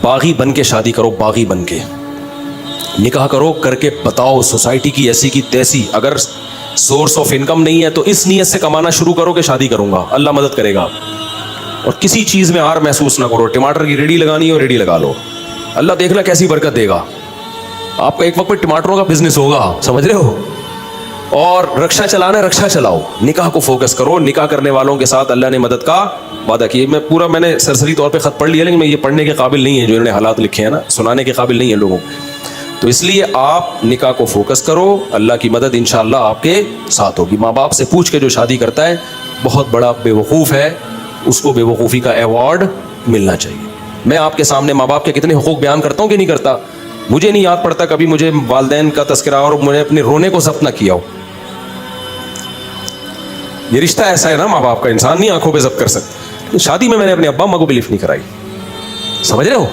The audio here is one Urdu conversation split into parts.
باغی بن کے شادی کرو, باغی بن کے نکاح کرو, کر کے بتاؤ سوسائٹی کی ایسی کی تیسی. اگر سورس آف انکم نہیں ہے تو اس نیت سے کمانا شروع کرو کہ شادی کروں گا, اللہ مدد کرے گا. اور کسی چیز میں ہار محسوس نہ کرو. ٹماٹر کی ریڑھی لگانی ہو ریڑھی لگا لو, اللہ دیکھنا کیسی برکت دے گا. آپ کا ایک وقت پہ ٹماٹروں کا بزنس ہوگا, سمجھ رہے ہو. اور رکشا چلانا ہے رکشا چلاؤ, نکاح کو فوکس کرو. نکاح کرنے والوں کے ساتھ اللہ نے مدد کا وعدہ کیا. میں نے سرسری طور پہ خط پڑھ لیا, لیکن میں یہ پڑھنے کے قابل نہیں ہے جو انہوں نے حالات لکھے ہیں نا, سنانے کے قابل نہیں ہے لوگوں کو. تو اس لیے آپ نکاح کو فوکس کرو, اللہ کی مدد انشاءاللہ آپ کے ساتھ ہوگی. ماں باپ سے پوچھ کے جو شادی کرتا ہے بہت بڑا بے وقوف ہے, اس کو بے وقوفی کا ایوارڈ ملنا چاہیے. میں آپ کے سامنے ماں باپ کے کتنے حقوق بیان کرتا ہوں کہ نہیں کرتا. مجھے نہیں یاد پڑتا کبھی مجھے والدین کا تذکرہ اور میں نے اپنے رونے کو ضبط نہ کیا ہو. یہ رشتہ ایسا ہے نا ماں باپ کا, انسان نہیں آنکھوں پہ ضبط کر سکتا. شادی میں نے اپنے ابا اماں کو بھی لفٹ نہیں کرائی, سمجھ رہے ہو.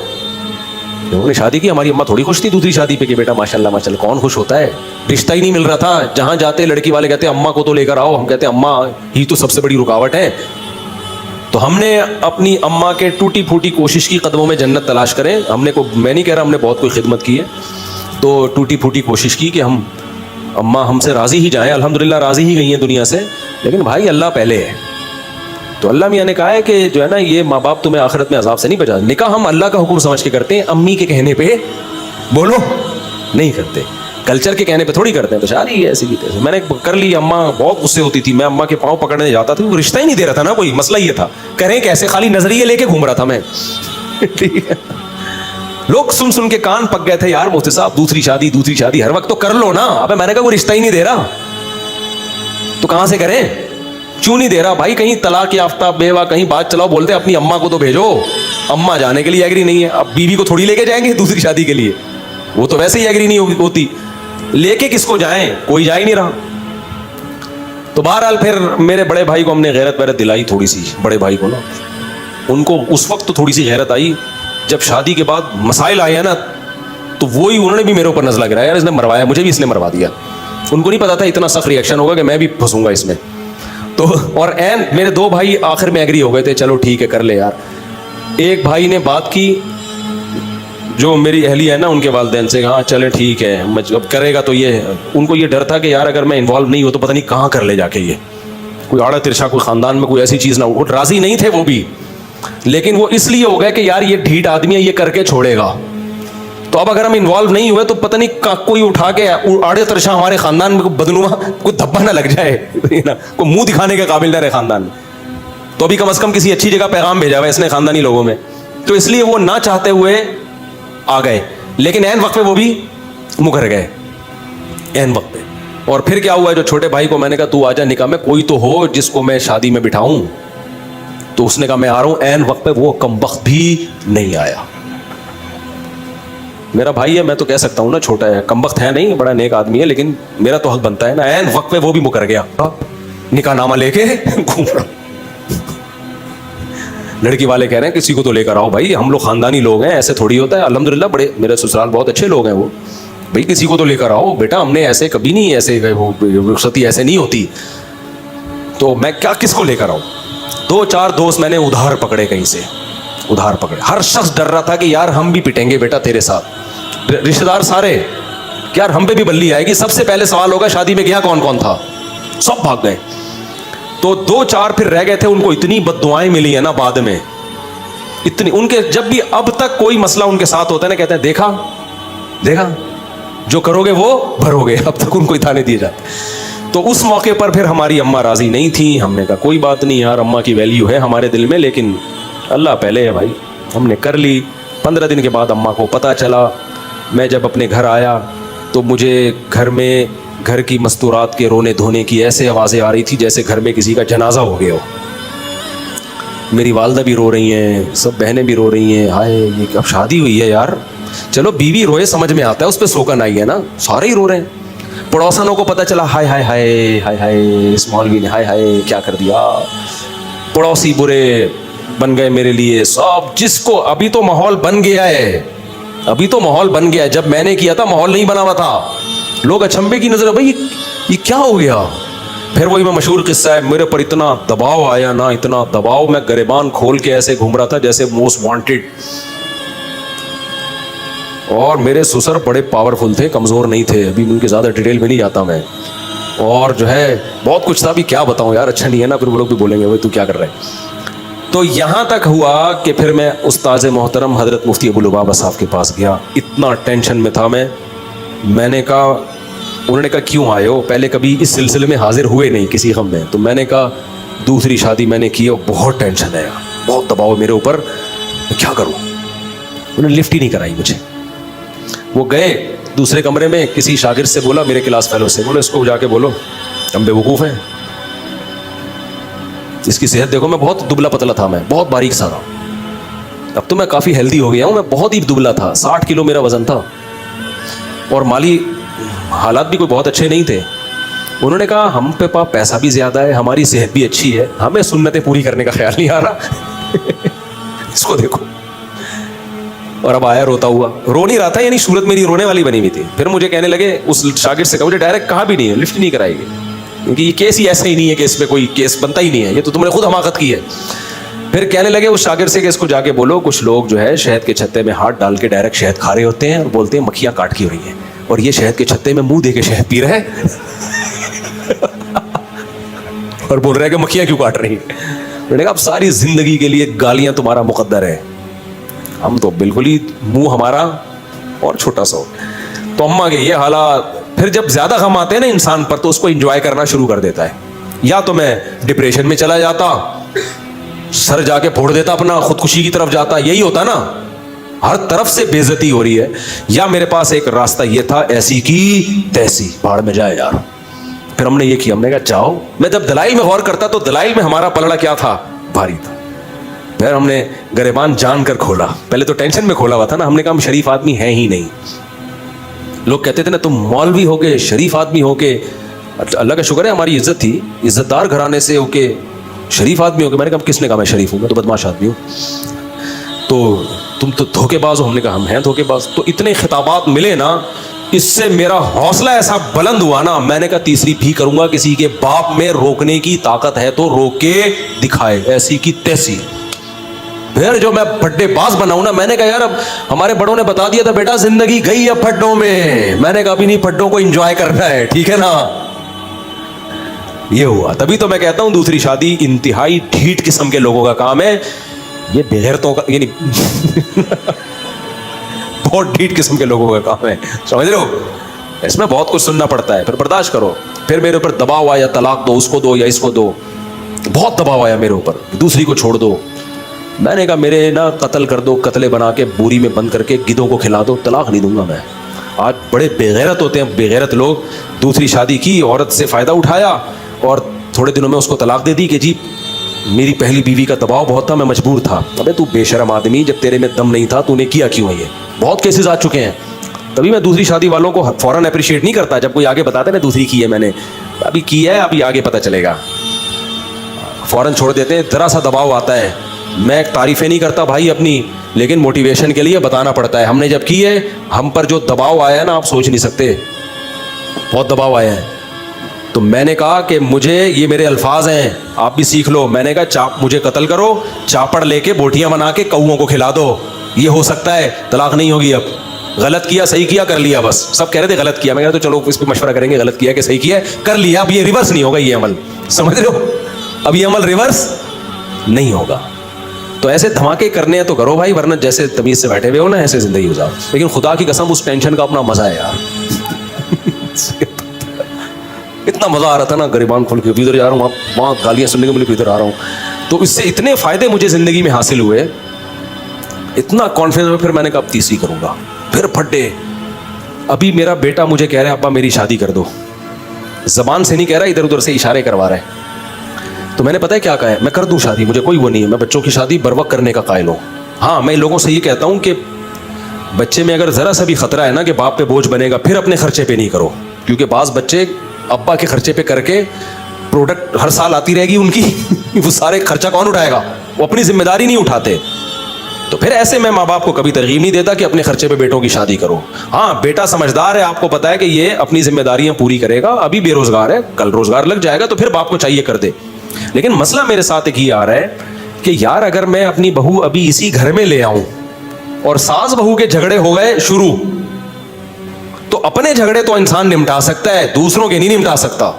لوگوں نے شادی کی, ہماری اماں تھوڑی خوش تھی دوسری شادی پہ کہ بیٹا ماشاءاللہ ماشاءاللہ. کون خوش ہوتا ہے, رشتہ ہی نہیں مل رہا تھا. جہاں جاتے لڑکی والے کہتے ہیں اماں کو تو لے کر آؤ, ہم کہتے ہیں اماں ہی تو سب سے بڑی رکاوٹ ہے. تو ہم نے اپنی اماں کے ٹوٹی پھوٹی کوشش کی قدموں میں جنت تلاش کریں. میں نہیں کہہ رہا ہم نے بہت کوئی خدمت کی ہے, تو ٹوٹی پھوٹی کوشش کی کہ ہم اماں ہم سے راضی ہی جائیں. الحمدللہ راضی ہی گئی ہیں دنیا سے, لیکن بھائی اللہ پہلے ہے. تو اللہ میاں نے کہا ہے کہ جو ہے نا یہ ماں باپ تمہیں آخرت میں عذاب سے نہیں بچا. نکاح ہم اللہ کا حکم سمجھ کے کرتے ہیں, امی کے کہنے پہ بولو نہیں کرتے, کلچر کے کہنے پہ تھوڑی کرتے ہیں. تو شادی ایسی کی تیسے میں نے کر لی. اماں بہت غصے ہوتی تھی, میں اماں کے پاؤں پکڑنے جاتا تھا, وہ رشتہ ہی نہیں دے رہا تھا نا کوئی. مسئلہ یہ تھا کریں کیسے, خالی نظریے لے کے گھوم رہا تھا میں. ٹھیک ہے, لوگ سن کے کان پک گئے تھے, یار مفتی صاحب دوسری شادی ہر وقت تو کر لو نا. ابے میں نے کہا وہ رشتہ ہی نہیں دے رہا تو کہاں سے کریں. کیوں نہیں دے رہا بھائی, کہیں طلاق یافتہ بیوہ کہیں بات چلاؤ, بولتے اپنی اماں کو تو بھیجو. اماں جانے کے لیے ایگری نہیں ہے, اب بیوی کو تھوڑی لے کے جائیں گے دوسری شادی کے لیے, وہ تو ویسے ہی ایگری نہیں ہوتی. لے کے کس کو جائیں, کوئی جا ہی نہیں رہا. تو بہرحال پھر میرے بڑے بھائی کو ہم نے غیرت ویرت دلائی تھوڑی سی. بڑے بھائی کو نا, ان کو اس وقت تو تھوڑی سی غیرت آئی. جب شادی کے بعد مسائل آئے ہیں نا, تو وہی انہوں نے بھی میرے اوپر نزلہ گرایا, یار اس نے مروایا, مجھے بھی اس نے مروا دیا. ان کو نہیں پتا تھا اتنا سخت ریئیکشن ہوگا کہ میں بھی پھنسوں گا اس میں. تو اور میرے دو بھائی آخر میں ایگری ہو گئے تھے, چلو ٹھیک ہے کر لے یار. ایک بھائی نے بات کی جو میری اہلیہ ہے نا, ان کے والدین سے, ہاں چلے ٹھیک ہے اب کرے گا. تو یہ ان کو یہ ڈر تھا کہ یار اگر میں انوالو نہیں ہو تو پتہ نہیں کہاں کر لے جا کے, یہ کوئی آڑا ترشا کوئی خاندان میں کوئی ایسی چیز نہ ہو. راضی نہیں تھے وہ بھی, لیکن وہ اس لیے ہو گئے کہ یار یہ ڈھیٹ آدمی ہے, یہ کر کے چھوڑے گا. تو اب اگر ہم انوالو نہیں ہوئے تو پتہ نہیں کوئی اٹھا کے آڑے ترشا ہمارے خاندان میں بدنما کوئی دھبا نہ لگ جائے, کوئی منہ دکھانے کے قابل نہ رہے خاندان میں. تو ابھی کم از کم کسی اچھی جگہ پیغام بھیجا ہوا ہے اس نے خاندانی لوگوں میں. تو اس لیے وہ نہ چاہتے ہوئے آ گئے, لیکن عین وقت پہ وہ بھی مکر گئے عین وقت پہ. اور پھر کیا ہوا ہے, جو چھوٹے بھائی کو میں نے کہا تو آ جا نکاح میں, کوئی تو ہو جس کو میں شادی میں بٹھاؤں. تو اس نے کہا میں آ رہا ہوں. عین وقت پہ وہ کم وقت بھی نہیں آیا. میرا بھائی ہے, میں تو کہہ سکتا ہوں نا چھوٹا ہے, کم وقت ہے نہیں, بڑا نیک آدمی ہے, لیکن میرا تو حق بنتا ہے نا. عین وقت پہ وہ بھی مکر گیا, نکاح نامہ لے کے گھوم رہا. لڑکی والے کہہ رہے ہیں کسی کو تو لے کر آؤ بھائی, ہم لوگ خاندانی لوگ ہیں, ایسے تھوڑی ہوتا ہے. الحمدللہ بڑے میرے سسرال بہت اچھے لوگ ہیں وہ, بھائی کسی کو تو لے کر آؤ بیٹا, ہم نے ایسے کبھی نہیں, ایسے وہ رخصتی ایسے نہیں ہوتی. تو میں کیا کس کو لے کر آؤں. 2-4 دوست میں نے ادھار پکڑے, کہیں سے ادھار پکڑے. ہر شخص ڈر رہا تھا کہ یار ہم بھی پٹیں گے بیٹا تیرے ساتھ. رشتے دار سارے کہ یار ہم پہ بھی بلی آئے گی. سب سے پہلے سوال ہوگا شادی میں گیا کون کون تھا, سب بھاگ گئے. تو 2-4 پھر رہ گئے تھے, ان کو اتنی بد دعائیں ملی ہیں نا بعد میں, اتنی. ان کے جب بھی اب تک کوئی مسئلہ ان کے ساتھ ہوتا ہے نا, کہتے ہیں دیکھا جو کرو گے وہ بھرو گے. اب تک ان کو اتانے دیے جاتے. تو اس موقع پر پھر ہماری اماں راضی نہیں تھیں. ہم نے کہا کوئی بات نہیں یار, اماں کی ویلیو ہے ہمارے دل میں, لیکن اللہ پہلے ہے بھائی. ہم نے کر لی. 15 دن کے بعد اماں کو پتہ چلا. میں جب اپنے گھر آیا تو مجھے گھر کی مستورات کے رونے دھونے کی ایسے آوازیں آ رہی تھی جیسے گھر میں کسی کا جنازہ ہو گیا ہو. میری والدہ بھی رو رہی ہیں, سب بہنیں بھی رو رہی ہیں. ہائے یہ اب شادی ہوئی ہے یار, چلو بیوی روئے سمجھ میں آتا ہے, اس پہ سوکن آئی ہے نا, سارے ہی رو رہے ہیں. پڑوسنوں کو پتہ چلا, ہائے ہائے ہائے ہائے ہائے اس مولوی نے ہائے ہائے کیا کر دیا. پڑوسی برے بن گئے میرے لیے سب. جس کو ابھی تو ماحول بن گیا ہے, جب میں نے کیا تھا ماحول نہیں بنا ہوا تھا. لوگ اچھمبے کی نظر, بھائی یہ کیا ہو گیا. پھر وہی میں مشہور قصہ ہے, میرے پر اتنا دباؤ آیا نا, اتنا دباؤ, میں گریبان کھول کے ایسے گھوم رہا تھا جیسے موسٹ وانٹیڈ. اور میرے سسر بڑے پاورفل تھے, کمزور نہیں تھے. ابھی ان کے زیادہ ڈیٹیل میں نہیں جاتا میں. اور جو ہے بہت کچھ تھا, بھی کیا بتاؤں یار, اچھا نہیں ہے نا, پھر وہ لوگ بھی بولیں گے وہ تو کیا کر رہے ہیں. تو یہاں تک ہوا کہ پھر میں استاذ محترم حضرت مفتی ابو لبابہ صاحب کے پاس گیا. اتنا ٹینشن میں تھا میں نے کہا, انہوں نے کہا کیوں آئے ہو, پہلے کبھی اس سلسلے میں حاضر ہوئے نہیں کسی غم میں. تو میں نے کہا دوسری شادی میں نے کی اور بہت ٹینشن ہے, بہت دباؤ میرے اوپر, میں کیا کروں. انہوں نے لفٹ ہی نہیں کرائی مجھے. وہ گئے دوسرے کمرے میں, کسی شاگرد سے بولا, میرے کلاس فیلو سے, بولو اس کو جا کے بولو ہم بیوقوف ہیں, اس کی صحت دیکھو. میں بہت دبلا پتلا تھا, میں بہت باریک سا تھا. اب تو میں کافی ہیلدی ہو گیا ہوں, میں بہت ہی دبلا تھا, 60 کلو میرا وزن تھا, اور مالی حالات بھی کوئی بہت اچھے نہیں تھے. انہوں نے کہا ہم پہ پاس پیسہ بھی زیادہ ہے, ہماری صحت بھی اچھی ہے, ہمیں سنتیں پوری کرنے کا خیال نہیں آ رہا. اس کو دیکھو. اور اب آیا روتا ہوا, رو نہیں رہا تھا, یعنی صورت میری رونے والی بنی ہوئی تھی. پھر مجھے کہنے لگے, اس شاگرد سے کہا, مجھے ڈائریکٹ کہا بھی نہیں ہے, لفٹ نہیں کرائی گی, کیونکہ یہ کیس ہی ایسا ہی نہیں ہے کہ اس پہ کوئی کیس بنتا ہی نہیں ہے, یہ تو تم نے خود حماقت کی ہے. پھر کہنے لگے اس شاگرد سے کہ اس کو جا کے بولو, کچھ لوگ جو ہے شہد کے چھتے میں ہاتھ ڈال کے ڈائریکٹ شہد کھا رہے ہوتے ہیں اور بولتے ہیں مکھیاں کاٹ کی ہو رہی ہیں, اور یہ شہد کے چھتے میں منہ دے کے شہد پی رہا ہے اور بول رہا ہے کہ مکھیاں کیوں کاٹ رہی ہیں. میں نے کہا اب ساری زندگی کے لیے گالیاں تمہارا مقدر ہے, ہم تو بالکل ہی منہ ہمارا اور چھوٹا سا ہو. تو اماں کے یہ حالات. پھر جب زیادہ غم آتے ہیں نا انسان پر, تو اس کو انجوائے کرنا شروع کر دیتا ہے. یا تو میں ڈپریشن میں چلا جاتا, سر جا کے پھوڑ دیتا اپنا, خودکشی کی طرف جاتا, یہی ہوتا نا, ہر طرف سے بے عزتی ہو رہی ہے. یا میرے پاس ایک راستہ یہ تھا, ایسی کی تیسی, بھاڑ میں جائے یار. پھر ہم نے یہ کیا, ہم نے کہا جاؤ. میں جب دلائل میں غور کرتا تو دلائل میں ہمارا پلڑا کیا تھا, بھاری تھا. پھر ہم نے گریبان جان کر کھولا, پہلے تو ٹینشن میں کھولا ہوا تھا نا, ہم نے کہا ہم شریف آدمی ہیں ہی نہیں. لوگ کہتے تھے نا تم مولوی ہو کے, شریف آدمی ہو کے, اللہ کا شکر ہے ہماری عزت تھی, عزت دار گھرانے سے ہو کے شریف آدمی ہو کے. میں نے کہا کس نے کہا میں شریف ہوں, میں تو بدماش آدمی ہوں. تو تم تو دھوکے باز ہو. ہم نے کہا ہم ہیں دھوکے باز. تو اتنے خطابات ملے نا, اس سے میرا حوصلہ ایسا بلند ہوا نا, میں نے کہا تیسری بھی کروں گا, کسی کے باپ میں روکنے کی طاقت ہے تو روک کے دکھائے, ایسی کی تیسی. پھر جو میں پھڈے باز بناؤں نا, میں نے کہا یار اب ہمارے بڑوں نے بتا دیا تھا بیٹا زندگی گئی ہے پھڈوں میں, میں نے کہا ابھی نہیں, پھڈوں کو انجوائے کرنا ہے, ٹھیک ہے نا. یہ ہوا. تبھی تو میں کہتا ہوں دوسری شادی انتہائی ڈھیٹ قسم کے لوگوں کا کام ہے, یہ بغیرتوں کا, یعنی بہت ڈھیٹ قسم کے لوگوں کا کام ہے, سمجھ رہے ہو. اس میں بہت کچھ سننا پڑتا ہے, پھر برداشت کرو. پھر میرے اوپر دباؤ آیا, طلاق دو, اس کو دو یا اس کو دو, بہت دباؤ آیا میرے اوپر, دوسری کو چھوڑ دو. میں نے کہا میرے نا قتل کر دو, قتلے بنا کے بوری میں بند کر کے گدھوں کو کھلا دو, طلاق نہیں دوں گا میں. آج بڑے بےغیرت ہوتے ہیں بےغیرت لوگ. دوسری شادی کی, عورت سے فائدہ اٹھایا اور تھوڑے دنوں میں اس کو طلاق دے دی کہ جی میری پہلی بیوی کا دباؤ بہت تھا, میں مجبور تھا. ابے تو بے شرم آدمی, جب تیرے میں دم نہیں تھا تو نے کیا کیوں ہے؟ یہ بہت کیسز آ چکے ہیں. تبھی میں دوسری شادی والوں کو فوراً اپریشیٹ نہیں کرتا جب کوئی آگے بتاتا ہے نا دوسری کی ہے میں نے, ابھی کی ہے, ابھی آگے پتہ چلے گا. فوراً چھوڑ دیتے ہیں. ذرا سا دباؤ آتا ہے, میں تعریفیں نہیں کرتا بھائی اپنی, لیکن موٹیویشن کے لیے بتانا پڑتا ہے. ہم نے جب کی ہے, ہم پر جو دباؤ آیا ہے نا آپ سوچ نہیں سکتے, بہت دباؤ آیا ہے. تو میں نے کہا کہ مجھے, یہ میرے الفاظ ہیں آپ بھی سیکھ لو, میں نے کہا مجھے قتل کرو, چاپڑ لے کے بوٹیاں بنا کے کوؤں کو کھلا دو, یہ ہو سکتا ہے, طلاق نہیں ہوگی. اب غلط کیا صحیح کیا کر لیا, بس سب کہہ رہے تھے غلط کیا, میں کہا تو چلو اس پہ مشورہ کریں گے, غلط کیا کہ صحیح کیا کر لیا, اب یہ ریورس نہیں ہوگا یہ عمل, سمجھ رہے ہو, اب یہ عمل ریورس نہیں ہوگا. تو ایسے دھماکے کرنے ہیں تو کرو بھائی, ورنہ جیسے تمیز سے بیٹھے ہوئے ہو نا ایسے زندگی گزارو. لیکن خدا کی قسم اس ٹینشن کا اپنا مزہ ہے یار. اتنا مزہ آ رہا تھا نا, گریبان کھول کے ادھر جا رہا ہوں, وہاں گالیاں سننے کو ملی, ادھر آ رہا ہوں. تو اس سے اتنے فائدے مجھے زندگی میں حاصل ہوئے, اتنا کانفیڈنس میں. پھر میں نے کہا اب تیسری کروں گا. پھر پھڈے. ابھی میرا بیٹا مجھے کہہ رہا ہے ابا میری شادی کر دو, زبان سے نہیں کہہ رہا, ادھر ادھر سے اشارے کروا رہا ہے. تو میں نے پتہ ہے کیا کہا ہے, میں کر دوں شادی, مجھے کوئی وہ نہیں ہے, میں بچوں کی شادی بر وقت کرنے کا قائل ہوں. ہاں میں لوگوں سے یہ کہتا ہوں کہ بچے میں اگر ذرا سا بھی خطرہ ہے نا کہ باپ پہ بوجھ بنے گا, پھر اپنے خرچے پہ نہیں کرو, کیونکہ بعض بچے ابا کے خرچے پہ کر کے پروڈکٹ ہر سال آتی رہے گی ان کی, وہ سارے خرچہ کون اٹھائے گا, وہ اپنی ذمہ داری نہیں اٹھاتے. تو پھر ایسے میں ماں باپ کو کبھی ترغیب نہیں دیتا کہ اپنے خرچے پہ بیٹوں کی شادی کرو. ہاں بیٹا سمجھدار ہے, آپ کو پتا ہے کہ یہ اپنی ذمہ داریاں پوری کرے گا, ابھی بے روزگار ہے, کل روزگار لگ جائے گا, تو پھر باپ کو چاہیے کر دے. لیکن مسئلہ میرے ساتھ ایک یہ آ رہا ہے کہ یار اگر میں اپنی بہو ابھی اسی گھر میں لے آؤں, اور ساس بہو کے جھگڑے ہو گئے شروع, تو اپنے جھگڑے تو انسان نمٹا سکتا ہے, دوسروں کے نہیں نمٹا سکتا.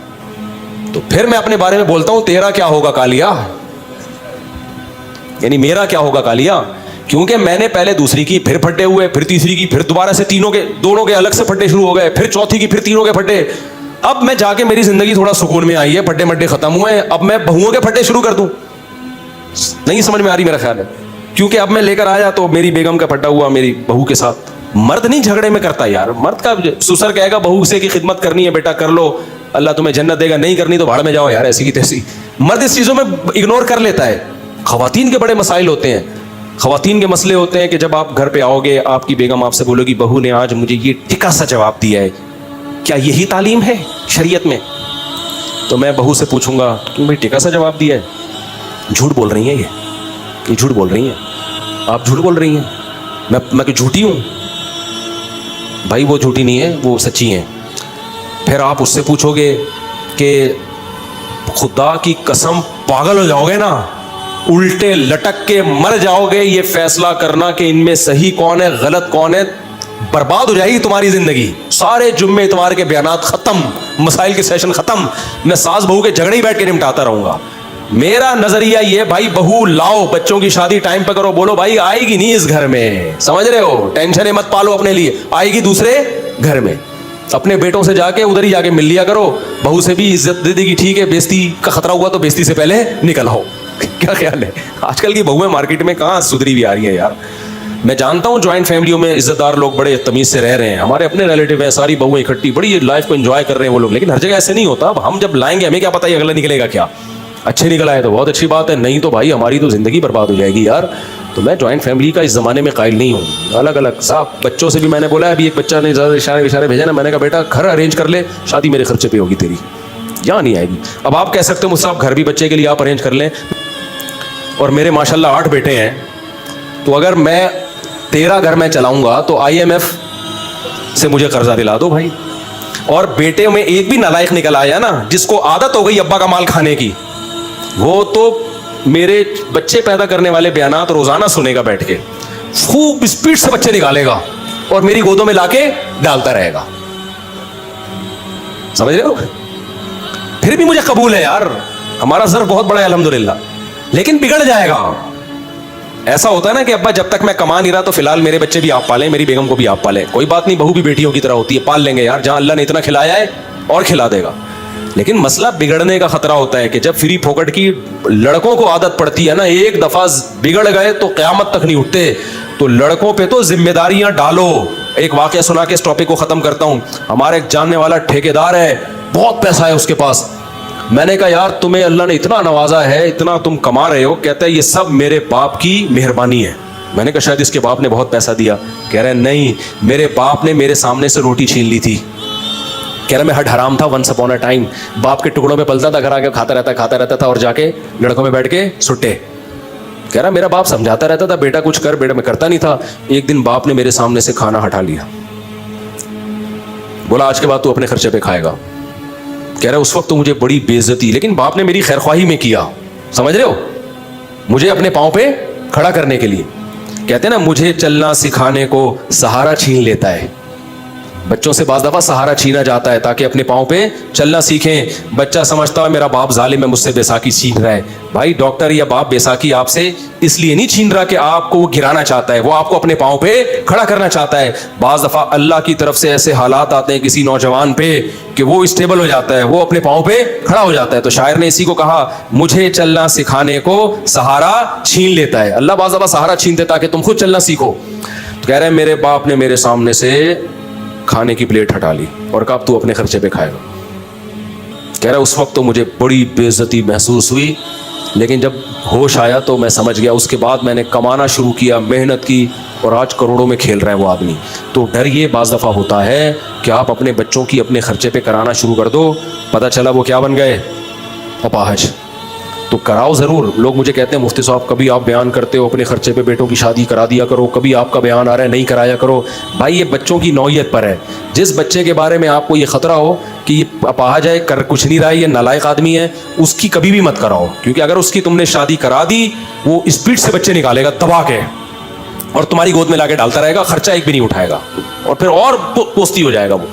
تو پھر میں اپنے بارے میں بولتا ہوں تیرا کیا ہوگا کالیا, یعنی میرا کیا ہوگا کالیا, کیونکہ میں نے پہلے دوسری کی, پھر پھٹے ہوئے, پھر تیسری کی, پھر دوبارہ سے دونوں کے الگ سے پھٹے شروع ہو گئے, پھر چوتھی کی, پھر تینوں کے پھٹے. اب میں جا کے میری زندگی تھوڑا سکون میں آئی ہے, پھٹے مٹے ختم ہوئے, اب میں بہوؤں کے پھٹے شروع کر دوں, نہیں سمجھ میں آ رہی میرا خیال ہے. کیونکہ اب میں لے کر آیا تو میری بیگم کا پھٹا ہوا میری بہو کے ساتھ. مرد نہیں جھگڑے میں کرتا یار, مرد کا سسر کہے گا بہو سے کی خدمت کرنی ہے بیٹا کر لو, اللہ تمہیں جنت دے گا, نہیں کرنی تو بھاڑ میں جاؤ یار, ایسی کی تیسی. مرد اس چیزوں میں اگنور کر لیتا ہے. خواتین کے بڑے مسائل ہوتے ہیں, خواتین کے مسئلے ہوتے ہیں کہ جب آپ گھر پہ آؤ گے, آپ کی بیگم آپ سے بولو گی بہو نے آج مجھے یہ ٹکا سا جواب دیا ہے, کیا یہی تعلیم ہے شریعت میں؟ تو میں بہو سے پوچھوں گا کیوں بھائی ٹکا سا جواب دیا ہے, جھوٹ بول رہی ہیں یہ جھوٹ بول رہی ہیں, آپ جھوٹ بول رہی ہیں, میں کہ جھوٹی ہوں؟ بھائی وہ جھوٹی نہیں ہے, وہ سچی ہیں. پھر آپ اس سے پوچھو گے کہ خدا کی قسم پاگل ہو جاؤ گے نا, الٹے لٹک کے مر جاؤ گے یہ فیصلہ کرنا کہ ان میں صحیح کون ہے غلط کون ہے, برباد ہو جائے گی تمہاری زندگی. سارے جمعے اتوار کے بیانات ختم, مسائل کے سیشن ختم, میں ساس بہو کے جھگڑے ہی بیٹھ کے نمٹاتا رہوں گا. میرا نظریہ یہ بھائی بہو لاؤ, بچوں کی شادی ٹائم پہ کرو, بولو بھائی آئے گی نہیں اس گھر میں, سمجھ رہے ہو, ٹینشن مت پالو اپنے لیے, آئے گی دوسرے گھر میں. اپنے بیٹوں سے جا کے ادھر ہی جا کے مل لیا کرو, بہو سے بھی عزت دے دے گی, ٹھیک ہے بیزتی کا خطرہ ہوا تو بیزتی سے پہلے نکل آؤ. کیا خیال ہے؟ آج کل کی بہویں مارکیٹ میں کہاں سدھری بھی آ رہی ہیں یار. میں جانتا ہوں جوائنٹ فیملیوں میں عزت دار لوگ بڑے تمیز سے رہ رہے ہیں, ہمارے اپنے ریلیٹیو ہیں, ساری بہویں اکٹھی بڑی لائف کو انجوائے کر رہے ہیں وہ لوگ, لیکن ہر جگہ ایسے نہیں ہوتا. اب ہم جب لائیں گے ہمیں کیا پتہ یہ اگلا نکلے گا کیا, اچھے نکل آئے تو بہت اچھی بات ہے, نہیں تو بھائی ہماری تو زندگی برباد ہو جائے گی یار. تو میں جوائنٹ فیملی کا اس زمانے میں قائل نہیں ہوں. الگ الگ صاحب بچوں سے بھی میں نے بولا ہے, ابھی ایک بچہ نے زیادہ اشارے بھیجا نا, میں نے کہا بیٹا گھر ارینج کر لے, شادی میرے خرچے پہ ہوگی تیری, یہاں نہیں آئے گی. اب آپ کہہ سکتے ہو مجھ سے آپ گھر بھی بچے کے لیے آپ ارینج کر لیں, اور میرے ماشاءاللہ 8 بیٹے ہیں, تو اگر میں 13 گھر میں چلاؤں گا تو IMF سے مجھے قرضہ دلا دو بھائی. اور بیٹے میں ایک بھی نالائق نکل آیا نا جس کو عادت ہو گئی ابا کا مال کھانے کی, وہ تو میرے بچے پیدا کرنے والے بیانات روزانہ سنے گا بیٹھ کے, خوب اسپیڈ سے بچے نکالے گا اور میری گودوں میں لا کے ڈالتا رہے گا. سمجھ رہے ہو؟ پھر بھی مجھے قبول ہے یار, ہمارا ظرف بہت بڑا ہے الحمدللہ, لیکن بگڑ جائے گا. ایسا ہوتا ہے نا کہ ابا جب تک میں کما نہیں رہا تو فی الحال میرے بچے بھی آپ پالیں, میری بیگم کو بھی آپ پالیں, کوئی بات نہیں, بہو بھی بیٹیوں کی طرح ہوتی ہے, پال لیں گے یار, جہاں اللہ نے اتنا کھلایا ہے اور کھلا دے گا. لیکن مسئلہ بگڑنے کا خطرہ ہوتا ہے کہ جب فری پھوکٹ کی لڑکوں کو عادت پڑتی ہے نا, ایک دفعہ بگڑ گئے تو قیامت تک نہیں اٹھتے. تو لڑکوں پہ تو ذمہ داریاں ڈالو. ایک واقعہ سنا کے اس ٹاپک کو ختم کرتا ہوں. ہمارے ایک جاننے والا ٹھیکیدار ہے, بہت پیسہ ہے اس کے پاس. میں نے کہا یار تمہیں اللہ نے اتنا نوازا ہے, اتنا تم کما رہے ہو. کہتا ہے یہ سب میرے باپ کی مہربانی ہے. میں نے کہا شاید اس کے باپ نے بہت پیسہ دیا. کہہ رہے نہیں, میرے باپ نے میرے سامنے سے روٹی چھین لی تھی. کہہ رہا میں ہڈ حرام تھا ونس اپون اے ٹائم, باپ کے ٹکڑوں میں پلتا تھا, گھر آ کے کھاتا رہتا تھا اور جا کے لڑکوں میں بیٹھ کے سٹے. کہہ رہا میرا باپ سمجھاتا رہتا تھا بیٹا کچھ کر, بیٹا میں کرتا نہیں تھا. ایک دن باپ نے میرے سامنے سے کھانا ہٹا لیا, بولا آج کے بعد تو اپنے خرچے پہ کھائے گا. کہہ رہا اس وقت تو مجھے بڑی بے عزتی, لیکن باپ نے میری خیر خواہی میں کیا, سمجھ رہے ہو, مجھے اپنے پاؤں پہ کھڑا کرنے کے لیے. کہتے ہیں نا مجھے چلنا سکھانے کو سہارا چھین لیتا ہے. بچوں سے بعض دفعہ سہارا چھینا جاتا ہے تاکہ اپنے پاؤں پہ چلنا سیکھیں. بچہ سمجھتا ہے میرا باپ ظالم ہے, مجھ سے بیساکھی چھین رہا ہے. بھائی ڈاکٹر یا باپ بیساکھی آپ سے اس لیے نہیں چھین رہا کہ آپ کو وہ گرانا چاہتا ہے, وہ آپ کو اپنے پاؤں پہ کھڑا کرنا چاہتا ہے. بعض دفعہ اللہ کی طرف سے ایسے حالات آتے ہیں کسی نوجوان پہ کہ وہ اسٹیبل ہو جاتا ہے, وہ اپنے پاؤں پہ کھڑا ہو جاتا ہے. تو شاعر نے اسی کو کہا مجھے چلنا سکھانے کو سہارا چھین لیتا ہے. اللہ بعض دفعہ سہارا چھینتے تاکہ تم خود چلنا سیکھو. تو کہہ رہے ہیں میرے باپ نے میرے سامنے سے کھانے کی پلیٹ ہٹا لی اور کہا تو اپنے خرچے پہ کھائے گا. کہہ رہا اس وقت تو مجھے بڑی بے عزتی محسوس ہوئی, لیکن جب ہوش آیا تو میں سمجھ گیا. اس کے بعد میں نے کمانا شروع کیا, محنت کی, اور آج کروڑوں میں کھیل رہا ہے وہ آدمی. تو ڈر یہ بعض دفعہ ہوتا ہے کہ آپ اپنے بچوں کی اپنے خرچے پہ کرانا شروع کر دو, پتہ چلا وہ کیا بن گئے, اپاہج. تو کراؤ ضرور. لوگ مجھے کہتے ہیں مفتی صاحب کبھی آپ بیان کرتے ہو اپنے خرچے پہ بیٹوں کی شادی کرا دیا کرو, کبھی آپ کا بیان آ رہا ہے نہیں کرایا کرو. بھائی یہ بچوں کی نوعیت پر ہے. جس بچے کے بارے میں آپ کو یہ خطرہ ہو کہ یہ اپاہج ہے, کر کچھ نہیں رہا ہے, یہ نالائق آدمی ہے, اس کی کبھی بھی مت کراؤ. کیونکہ اگر اس کی تم نے شادی کرا دی وہ اسپیڈ سے بچے نکالے گا دبا کے. اور تمہاری گود میں لا کے ڈالتا رہے گا, خرچہ ایک بھی نہیں اٹھائے گا, اور پھر اور پوستی ہو جائے گا وہ.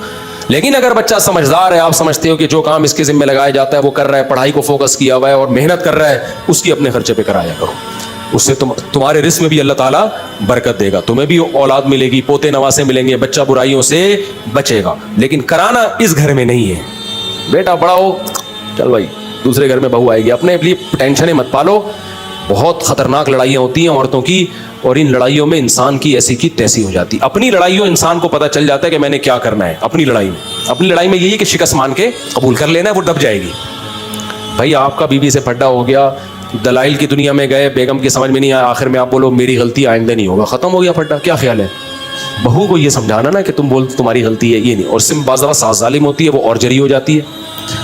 لیکن اگر بچہ سمجھدار ہے, آپ سمجھتے ہو کہ جو کام اس کے ذمہ لگایا جاتا ہے وہ کر رہا ہے, پڑھائی کو فوکس کیا ہوا ہے اور محنت کر رہا ہے, اس کی اپنے خرچے پہ کرایا کرو. اس سے تمہارے رزق میں بھی اللہ تعالیٰ برکت دے گا, تمہیں بھی اولاد ملے گی, پوتے نواسے ملیں گے, بچہ برائیوں سے بچے گا. لیکن کرانا اس گھر میں نہیں ہے. بیٹا بڑا ہو, چل بھائی دوسرے گھر میں بہو آئے گی, اپنے لیے ٹینشنیں مت پالو. بہت خطرناک لڑائیاں ہوتی ہیں عورتوں کی, اور ان لڑائیوں میں انسان کی ایسی کی تیسی ہو جاتی. اپنی لڑائیوں انسان کو پتہ چل جاتا ہے کہ میں نے کیا کرنا ہے اپنی لڑائی میں. اپنی لڑائی میں یہی کہ شکست مان کے قبول کر لینا ہے, وہ دب جائے گی. بھائی آپ کا بیوی سے پھڈا ہو گیا, دلائل کی دنیا میں گئے, بیگم کی سمجھ میں نہیں آیا, آخر میں آپ بولو میری غلطی آئندہ نہیں ہوگا, ختم ہو گیا پھڈا. کیا خیال ہے؟ بہو کو یہ سمجھانا نا کہ تم بول تمہاری غلطی ہے, یہ نہیں. اور سم بعض دفعہ ساس ظالم ہوتی ہے, وہ اور جری ہو جاتی ہے.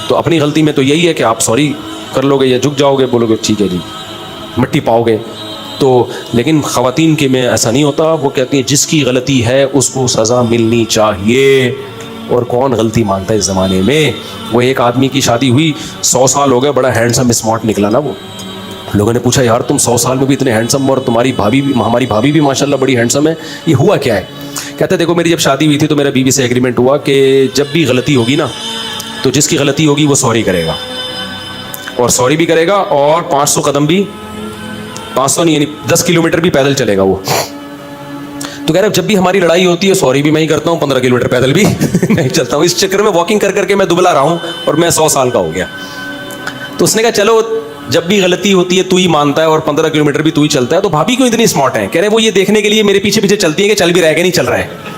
تو اپنی غلطی میں تو یہی ہے کہ آپ سوری کر لو گے یا جھک جاؤ گے, بولو گے ٹھیک ہے جی, مٹی پاؤ گے. تو لیکن خواتین کے میں ایسا نہیں ہوتا. وہ کہتی ہیں جس کی غلطی ہے اس کو سزا ملنی چاہیے. اور کون غلطی مانتا ہے اس زمانے میں؟ وہ ایک آدمی کی شادی ہوئی, 100 سال ہو گئے, بڑا ہینڈسم اسمارٹ نکلا نا وہ. لوگوں نے پوچھا یار تم 100 سال میں بھی اتنے ہینڈسم, اور تمہاری بھابھی بھی, ہماری بھابھی بھی ماشاءاللہ بڑی ہینڈسم ہے, یہ ہوا کیا ہے؟ کہتے دیکھو میری جب شادی ہوئی تھی تو میرا بیوی سے ایگریمنٹ ہوا کہ جب بھی غلطی ہوگی نا تو جس کی غلطی ہوگی وہ سوری کرے گا, اور سوری بھی کرے گا, اور 500 قدم بھی, 500 نہیں یعنی 10 کلومیٹر بھی پیدل چلے گا وہ. تو کہہ رہے جب بھی ہماری لڑائی ہوتی ہے سوری بھی میں ہی کرتا ہوں, 15 کلومیٹر پیدل بھی نہیں چلتا ہوں. اس چکر میں واکنگ کر کر کے میں دبلا رہا ہوں, اور میں 100 سال کا ہو گیا. تو اس نے کہا چلو جب بھی غلطی ہوتی ہے تو ہی مانتا ہے, اور 15 کلومیٹر بھی تو ہی چلتا ہے. تو بھابھی کیوں اتنی اسمارٹ ہے؟ کہہ رہے وہ یہ دیکھنے کے لیے میرے پیچھے پیچھے چلتی ہے کہ چل بھی رہے گا نہیں چل رہا ہے.